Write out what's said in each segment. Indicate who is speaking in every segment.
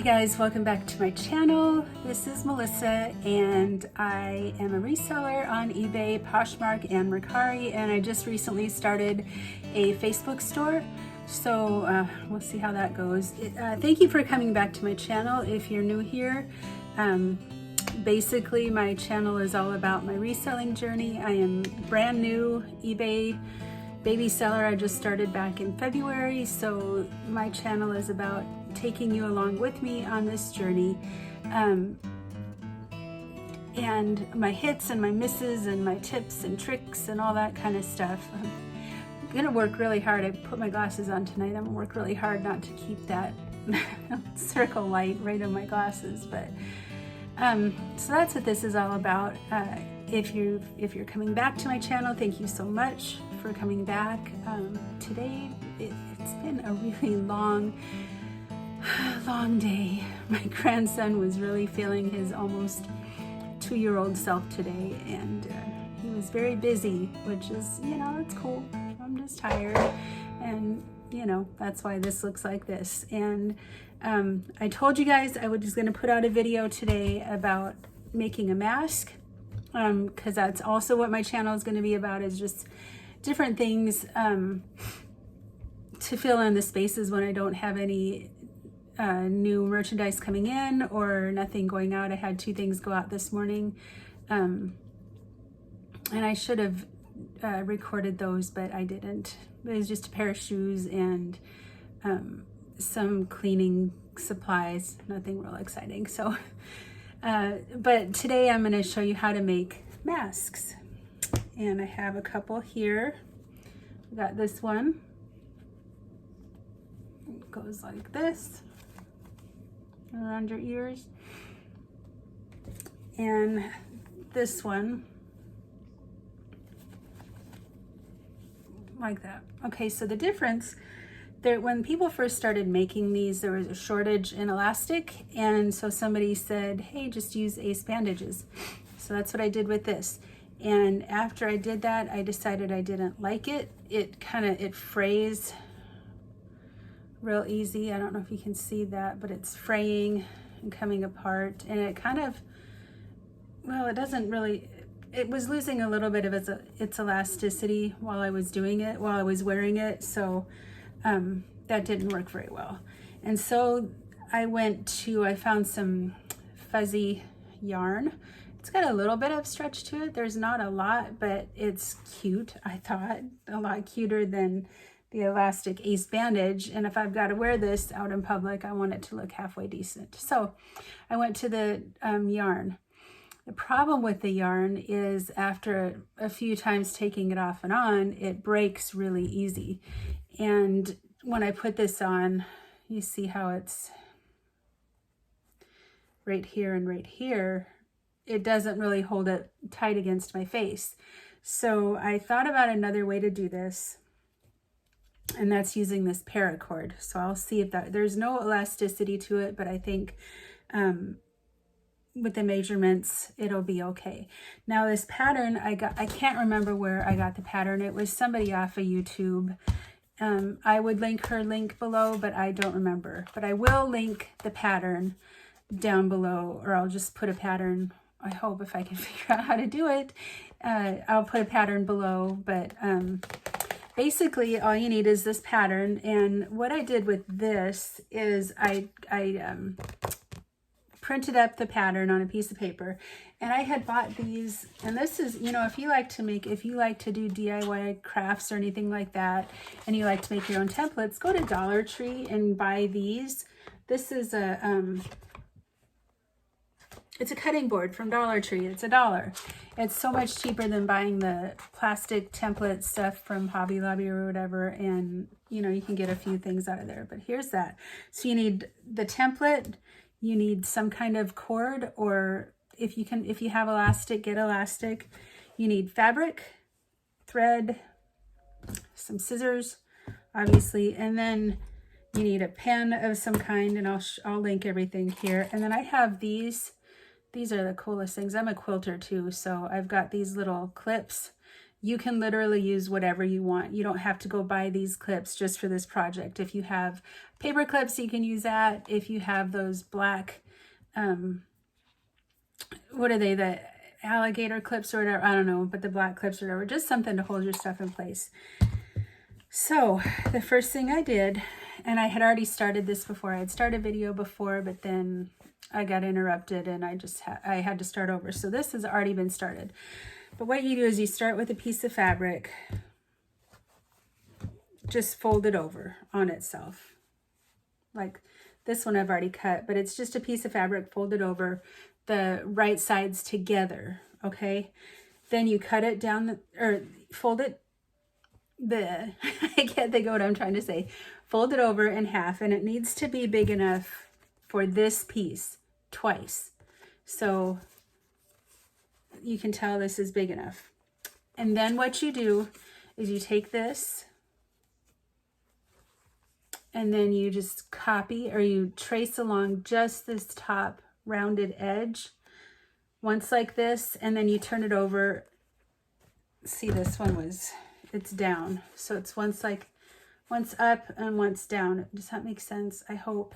Speaker 1: Hey guys, welcome back to my channel. This is Melissa and I am a reseller on eBay, Poshmark, and Mercari, and I just recently started a Facebook store. So we'll see how that goes. Thank you for coming back to my channel. If you're new here, basically my channel is all about my reselling journey. I am brand new eBay baby seller. I just started back in February, so my channel is about taking you along with me on this journey, and my hits and my misses and my tips and tricks and all that kind of stuff. I'm gonna work really hard. I put my glasses on tonight. I'm gonna work really hard not to keep that circle light right on my glasses, but so that's what this is all about. If you're coming back to my channel, thank you so much for coming back. Today it's been a really long day. My grandson was really feeling his almost 2-year-old self today, and he was very busy, which is, it's cool. I'm just tired, and that's why this looks like this. And I told you guys I was just going to put out a video today about making a mask, because that's also what my channel is going to be about, is just different things to fill in the spaces when I don't have any new merchandise coming in or nothing going out. I had 2 things go out this morning, and I should have recorded those, but I didn't. It was just a pair of shoes and some cleaning supplies, nothing real exciting. So but today I'm going to show you how to make masks, and I have a couple here. I got this one. It goes like this around your ears, and this one like that. Okay, so the difference there, when people first started making these, there was a shortage in elastic, and so somebody said, hey, just use ace bandages. So that's what I did with this. And after I did that, I decided I didn't like it. It frays real easy. I don't know if you can see that, but it's fraying and coming apart, and it kind of, well, it doesn't really, it was losing a little bit of its elasticity while I was doing it, while I was wearing it. So that didn't work very well. And so I found some fuzzy yarn. It's got a little bit of stretch to it. There's not a lot, but it's cute. I thought a lot cuter than the elastic ace bandage. And if I've got to wear this out in public, I want it to look halfway decent. So I went to the yarn. The problem with the yarn is after a few times taking it off and on, it breaks really easy. And when I put this on, you see how it's right here and right here. It doesn't really hold it tight against my face. So I thought about another way to do this, and that's using this paracord. So I'll see if there's no elasticity to it, but I think with the measurements, it'll be okay. Now this pattern I can't remember where I got the pattern. It was somebody off of YouTube. I would link her link below, but I don't remember. But I will link the pattern down below, or I'll just put a pattern. I hope, if I can figure out how to do it, I'll put a pattern below. But basically all you need is this pattern. And what I did with this is I printed up the pattern on a piece of paper, and I had bought these, and this is, if you like to do DIY crafts or anything like that, and you like to make your own templates, go to Dollar Tree and buy these. This is it's a cutting board from Dollar Tree. It's $1. It's so much cheaper than buying the plastic template stuff from Hobby Lobby or whatever, and you can get a few things out of there. But here's that. So you need the template, you need some kind of cord, or if you have elastic, get elastic. You need fabric, thread, some scissors, obviously, and then you need a pen of some kind, and I'll link everything here. And then I have these are the coolest things. I'm a quilter too, so I've got these little clips, You can literally use whatever you want. You don't have to go buy these clips just for this project. If you have paper clips, you can use that. If you have those black, what are they, the alligator clips or whatever, I don't know, but the black clips or whatever, just something to hold your stuff in place. So the first thing I did, and I had already started this before, I had started a video before, but then I got interrupted and I had to start over. So this has already been started. But what you do is you start with a piece of fabric, just fold it over on itself. Like this one I've already cut, but it's just a piece of fabric folded over, the right sides together, okay? Then you cut it down, or fold it, I can't think of what I'm trying to say. Fold it over in half, and it needs to be big enough for this piece twice. So you can tell this is big enough. And then what you do is you take this and then you just copy, or you trace along just this top rounded edge once like this, and then you turn it over. See, this one it's down, so it's once up and once down. Does that make sense? I hope.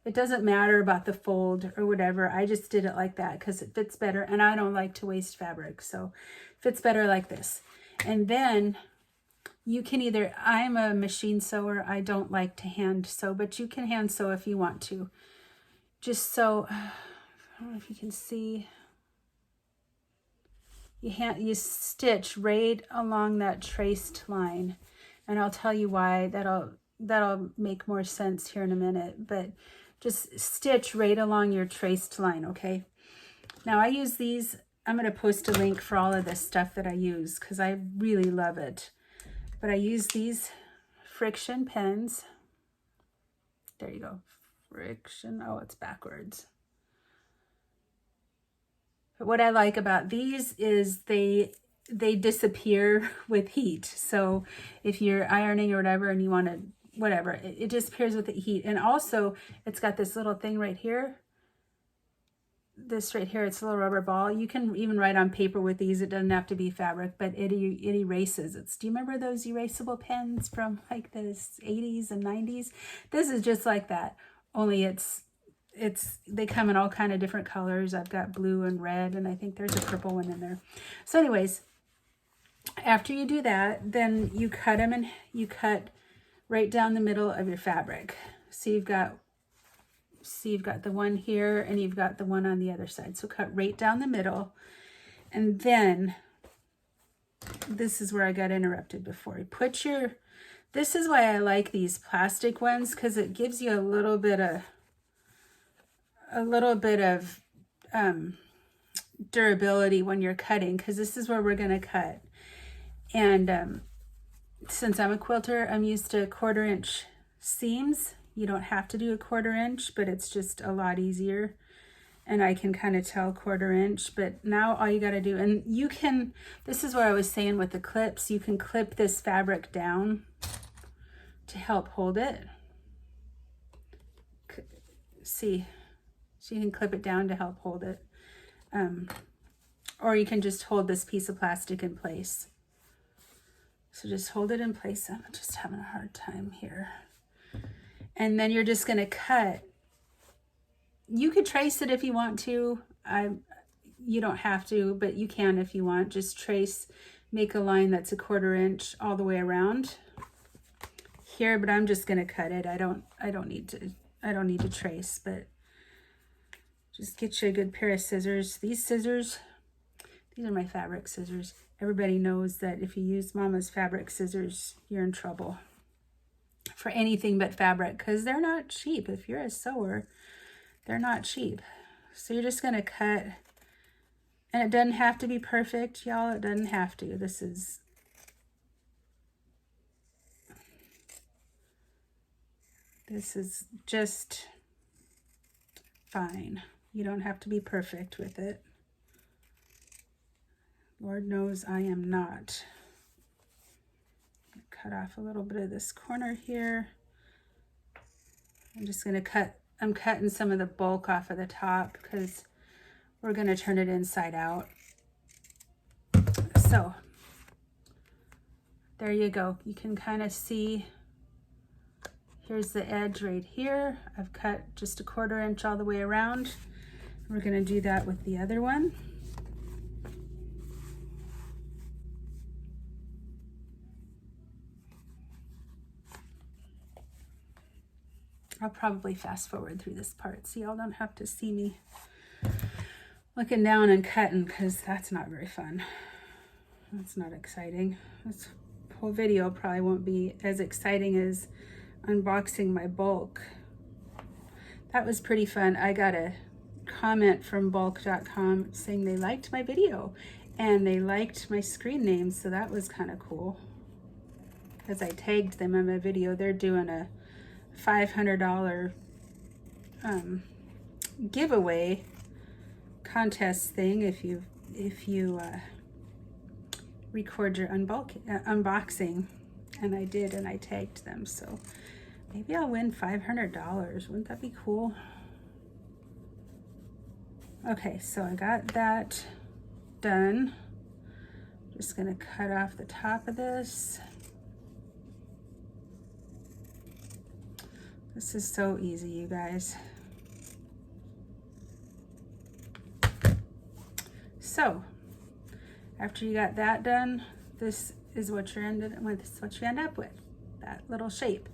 Speaker 1: It doesn't matter about the fold or whatever. I just did it like that because it fits better, and I don't like to waste fabric, so it fits better like this. And then you can either, I'm a machine sewer, I don't like to hand sew, but you can hand sew if you want to. Just sew, I don't know if you can see, you stitch right along that traced line, and I'll tell you why. That'll make more sense here in a minute, but just stitch right along your traced line, okay? Now I use these, I'm going to post a link for all of this stuff that I use because I really love it. But I use these friction pens. There you go. Friction. Oh, it's backwards. But what I like about these is they disappear with heat. So if you're ironing or whatever and you want to, whatever, it disappears with the heat. And also it's got this little thing right here. This right here, it's a little rubber ball. You can even write on paper with these. It doesn't have to be fabric, but it erases. Do you remember those erasable pens from like the 80s and 90s? This is just like that, only they come in all kind of different colors. I've got blue and red, and I think there's a purple one in there. So anyways, after you do that, then you cut them, and you cut right down the middle of your fabric. So you've got the one here, and you've got the one on the other side. So cut right down the middle. And then this is where I got interrupted before. This is why I like these plastic ones, because it gives you a little bit of durability when you're cutting, because this is where we're going to cut. And since I'm a quilter, I'm used to 1/4 inch seams. You don't have to do a 1/4 inch, but it's just a lot easier. And I can kind of tell 1/4 inch, but now all you got to do, and you can, this is what I was saying with the clips, you can clip this fabric down to help hold it. See, so you can clip it down to help hold it. Or you can just hold this piece of plastic in place. So just hold it in place. I'm just having a hard time here. And then you're just going to cut. You could trace it if you want to. You don't have to, but you can if you want. Just trace, make a line that's a 1/4 inch all the way around here, but I'm just going to cut it. I don't need to trace, but just get you a good pair of scissors. These are my fabric scissors. Everybody knows that if you use Mama's fabric scissors, you're in trouble for anything but fabric, because they're not cheap. If you're a sewer, they're not cheap. So you're just going to cut, and it doesn't have to be perfect, y'all. It doesn't have to. This is just fine. You don't have to be perfect with it. Lord knows I am not. Cut off a little bit of this corner here. I'm just going to cut, I'm cutting some of the bulk off of the top because we're going to turn it inside out. So there you go. You can kind of see, here's the edge right here. I've cut just a 1/4 inch all the way around. We're gonna do that with the other one. I'll probably fast forward through this part so y'all don't have to see me looking down and cutting, because that's not very fun. That's not exciting. This whole video probably won't be as exciting as unboxing my bulk. That was pretty fun. I got a comment from bulk.com saying they liked my video and they liked my screen name, so that was kind of cool. As I tagged them in my video, they're doing a $500 giveaway contest thing if you record your unboxing, and I did, and I tagged them, so maybe I'll win $500. Wouldn't that be cool? Okay, so I got that done. Just gonna cut off the top of this. This is so easy, you guys. So after you got that done, this is what you end up with, that little shape.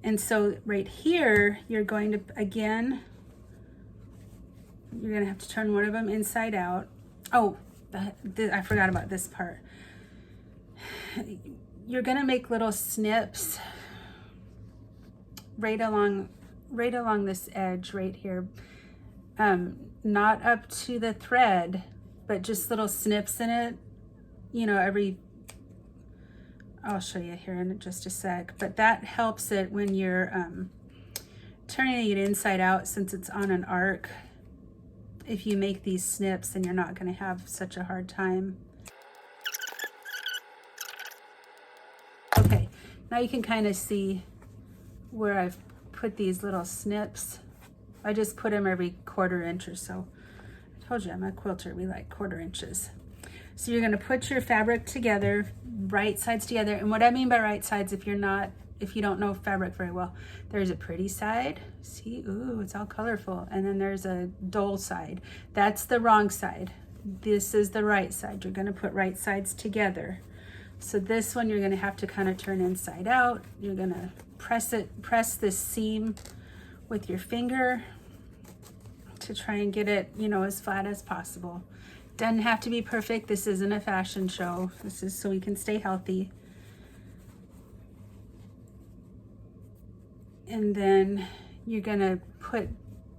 Speaker 1: And so right here, you're going to, again, you're gonna have to turn one of them inside out. Oh, I forgot about this part. You're gonna make little snips right along this edge right here. Not up to the thread, but just little snips in it, you know, I'll show you here in just a sec, but that helps it when you're turning it inside out, since it's on an arc. If you make these snips, then you're not going to have such a hard time. Okay, now you can kind of see where I've put these little snips. I just put them every 1/4 inch or so. I told you I'm a quilter, we like 1/4 inches. So you're gonna put your fabric together, right sides together. And what I mean by right sides, if you don't know fabric very well, there's a pretty side. See, ooh, it's all colorful. And then there's a dull side. That's the wrong side. This is the right side. You're gonna put right sides together. So this one, you're gonna have to kind of turn inside out. You're gonna press this seam with your finger to try and get it, you know, as flat as possible. Doesn't have to be perfect. This isn't a fashion show. This is so we can stay healthy. And then you're gonna put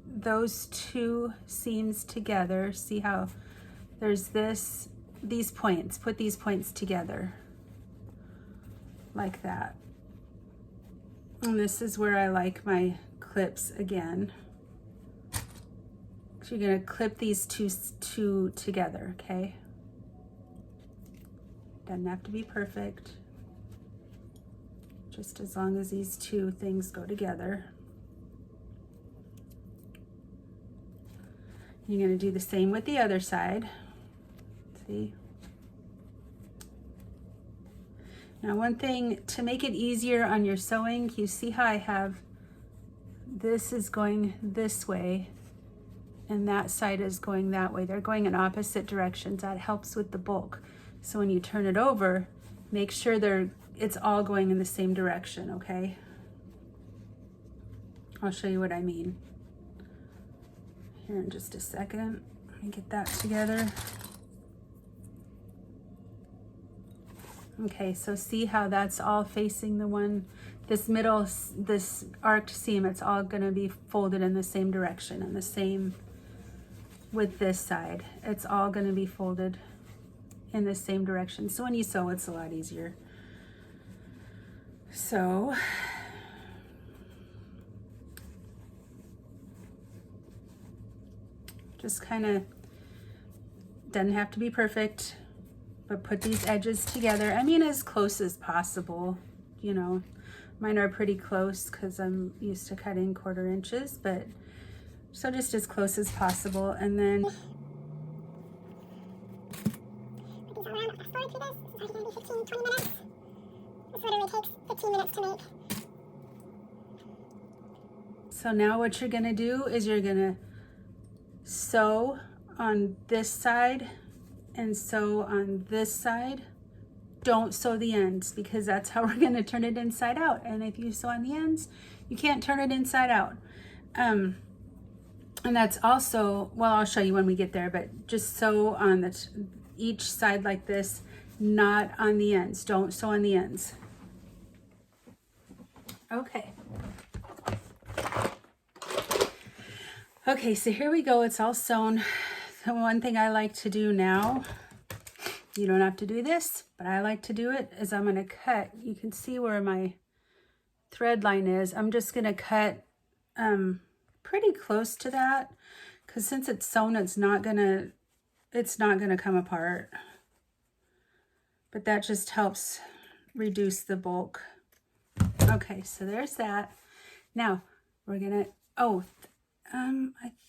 Speaker 1: those two seams together. See how there's these points. Put these points together like that. And this is where I like my clips again. So you're gonna clip these two together, okay? Doesn't have to be perfect. Just as long as these two things go together. You're gonna do the same with the other side. See? Now, one thing to make it easier on your sewing, you see how I have this is going this way and that side is going that way. They're going in opposite directions. That helps with the bulk. So when you turn it over, make sure it's all going in the same direction, okay? I'll show you what I mean here in just a second. Let me get that together. Okay, so see how that's all facing the one, this arced seam, it's all gonna be folded in the same direction, and the same with this side. It's all gonna be folded in the same direction. So when you sew, it's a lot easier. So, just kind of, doesn't have to be perfect, but put these edges together. I mean, as close as possible, you know. Mine are pretty close because I'm used to cutting 1/4 inches, but so just as close as possible. And then put these all around. I'll fast forward through this. This is probably going to be 15-20 minutes. So now what you're gonna do is you're gonna sew on this side and sew on this side. Don't sew the ends, because that's how we're gonna turn it inside out. And if you sew on the ends, you can't turn it inside out. And that's also, well, I'll show you when we get there, but just sew on each side like this, not on the ends. Don't sew on the ends. Okay. Okay, so here we go. It's all sewn. The one thing I like to do now, you don't have to do this, but I like to do it, is I'm going to cut. You can see where my thread line is. I'm just going to cut pretty close to that, because since it's sewn, it's not gonna come apart. But that just helps reduce the bulk. Okay, so there's that. Now we're gonna, I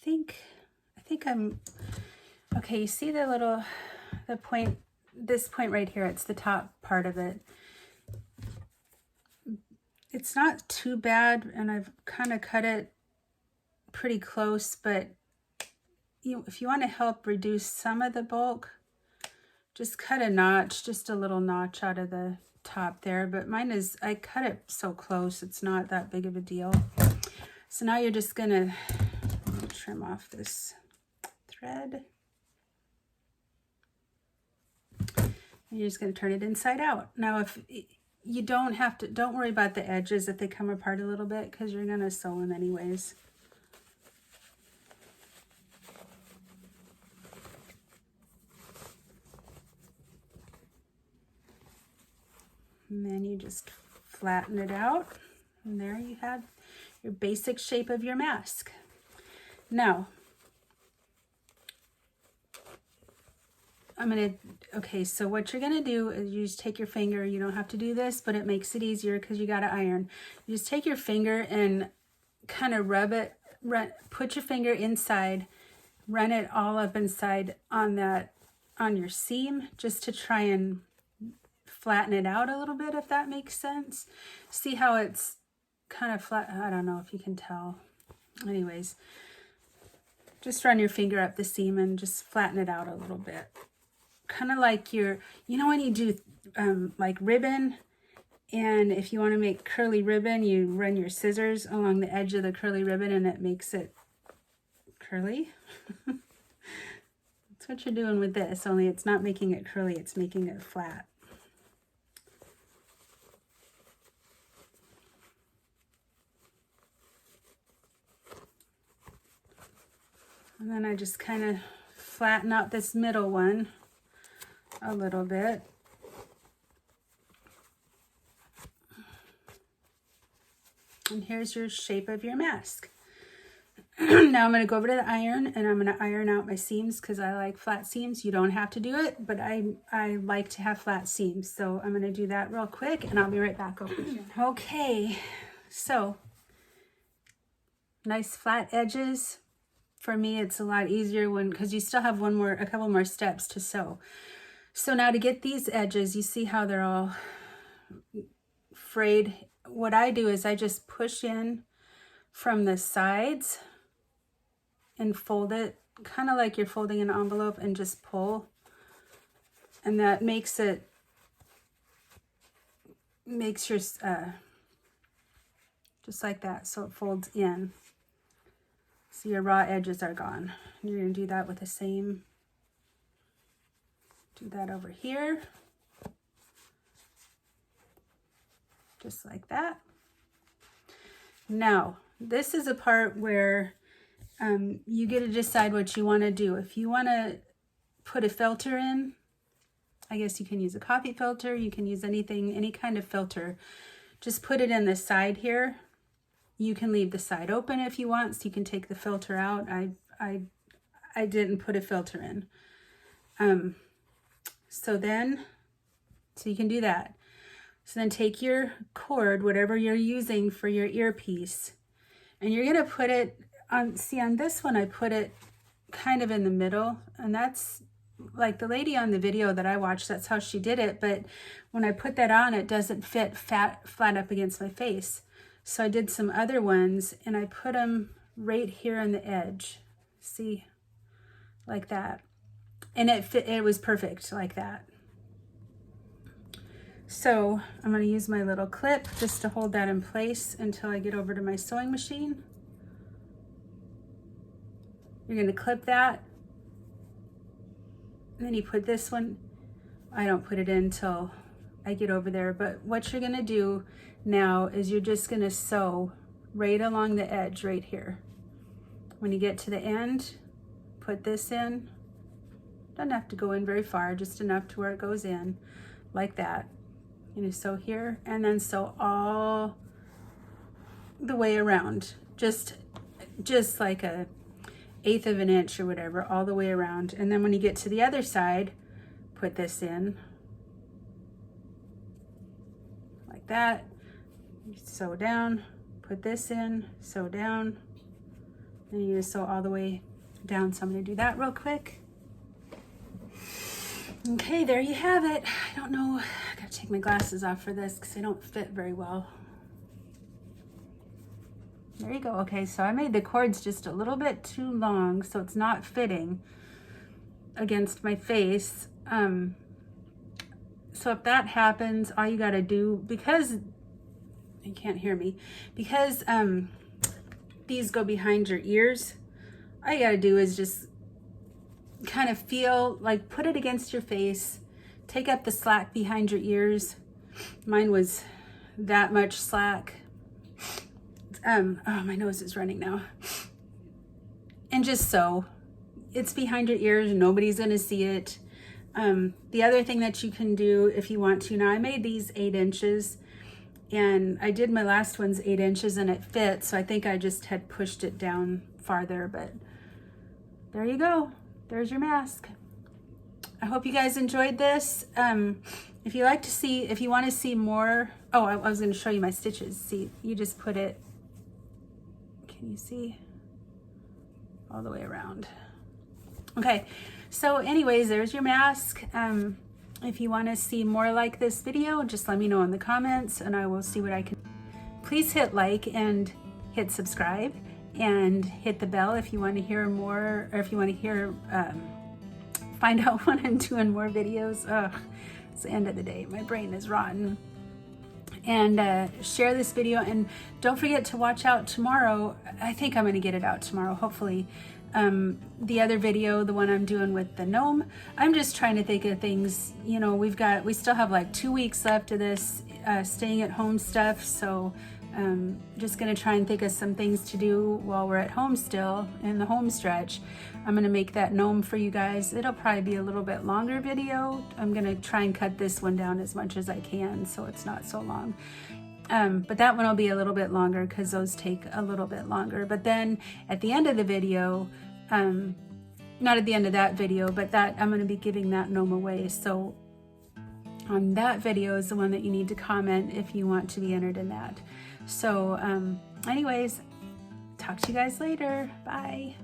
Speaker 1: think I'm, okay, you see the point, this point right here, it's the top part of it. It's not too bad, and I've kind of cut it pretty close, but if you want to help reduce some of the bulk, just cut a notch, just a little notch out of the top there. But mine is, I cut it so close, it's not that big of a deal. So now you're just gonna trim off this thread. And you're just gonna turn it inside out. Now, if you don't worry about the edges if they come apart a little bit, because you're gonna sew them anyways. And then you just flatten it out. And there you have your basic shape of your mask. Now, okay, so what you're gonna do is you just take your finger. You don't have to do this, but it makes it easier because you gotta iron. You just take your finger and kind of rub it, put your finger inside, run it all up inside on your seam, just to try and flatten it out a little bit, if that makes sense. See how it's kind of flat? I don't know if you can tell. Anyways, just run your finger up the seam and just flatten it out a little bit. Kind of like when you do like ribbon, and if you want to make curly ribbon, you run your scissors along the edge of the curly ribbon and it makes it curly. That's what you're doing with this, only it's not making it curly, it's making it flat. And then I just kind of flatten out this middle one a little bit. And here's your shape of your mask. Now I'm going to go over to the iron, and I'm going to iron out my seams because I like flat seams. You don't have to do it, but I like to have flat seams. So I'm going to do that real quick, and I'll be right back over here. Okay, so nice flat edges. For me, it's a lot easier because you still have a couple more steps to sew. So now to get these edges, you see how they're all frayed. What I do is I just push in from the sides and fold it, kind of like you're folding an envelope, and just pull. And that makes your just like that, so it folds in. So your raw edges are gone. You're going to do that with the same. Do that over here. Just like that. Now, this is a part where you get to decide what you want to do. If you want to put a filter in, I guess you can use a coffee filter. You can use anything, any kind of filter. Just put it in the side here. You can leave the side open if you want, so you can take the filter out. I didn't put a filter in. So you can do that. So then take your cord, whatever you're using for your earpiece, and you're gonna put it on, see on this one, I put it kind of in the middle, and that's like the lady on the video that I watched, that's how she did it. But when I put that on, it doesn't fit flat up against my face. So I did some other ones and I put them right here on the edge. See, like that. And it was perfect like that. So I'm going to use my little clip just to hold that in place until I get over to my sewing machine. You're going to clip that. And then you put this one. I don't put it in till I get over there. But what you're going to do now is you're just going to sew right along the edge right here. When you get to the end, put this in. Doesn't have to go in very far, just enough to where it goes in, like that. You sew here and then sew all the way around, just like a 1/8 of an inch or whatever, all the way around. And then when you get to the other side, put this in like that. You sew down, put this in, sew down, and you just sew all the way down. So I'm going to do that real quick. Okay, there you have it. I don't know, I gotta take my glasses off for this because they don't fit very well. There you go. Okay, so I made the cords just a little bit too long, so it's not fitting against my face. So if that happens, all you gotta do, because you can't hear me, because these go behind your ears, all you gotta do is just kind of feel like, put it against your face, take up the slack behind your ears. Mine was that much slack. Oh, my nose is running now. And just sew. It's behind your ears, nobody's gonna see it. The other thing that you can do if you want to, now I made these 8 inches and I did my last ones 8 inches and it fit, so I think I just had pushed it down farther, but there you go. There's your mask. I hope you guys enjoyed this. If you want to see more, oh, I was going to show you my stitches. See, you just put it, can you see? All the way around. Okay, so anyways, there's your mask. If you want to see more like this video, just let me know in the comments and I will see what I can. Please hit like and hit subscribe. And hit the bell if you want to hear more, or if you want to hear, find out when I'm doing more videos. Ugh, it's the end of the day. My brain is rotten. And share this video. And don't forget to watch out tomorrow. I think I'm going to get it out tomorrow, hopefully. The other video, the one I'm doing with the gnome. I'm just trying to think of things, you know, we still have like 2 weeks left of this staying at home stuff. So just gonna try and think of some things to do while we're at home still in the home stretch. I'm gonna make that gnome for you guys. It'll probably be a little bit longer video. I'm gonna try and cut this one down as much as I can so it's not so long. But that one will be a little bit longer because those take a little bit longer. But then at the end of the video, not at the end of that video, but that I'm gonna be giving that gnome away. So on that video is the one that you need to comment if you want to be entered in that. So anyways, talk to you guys later. Bye.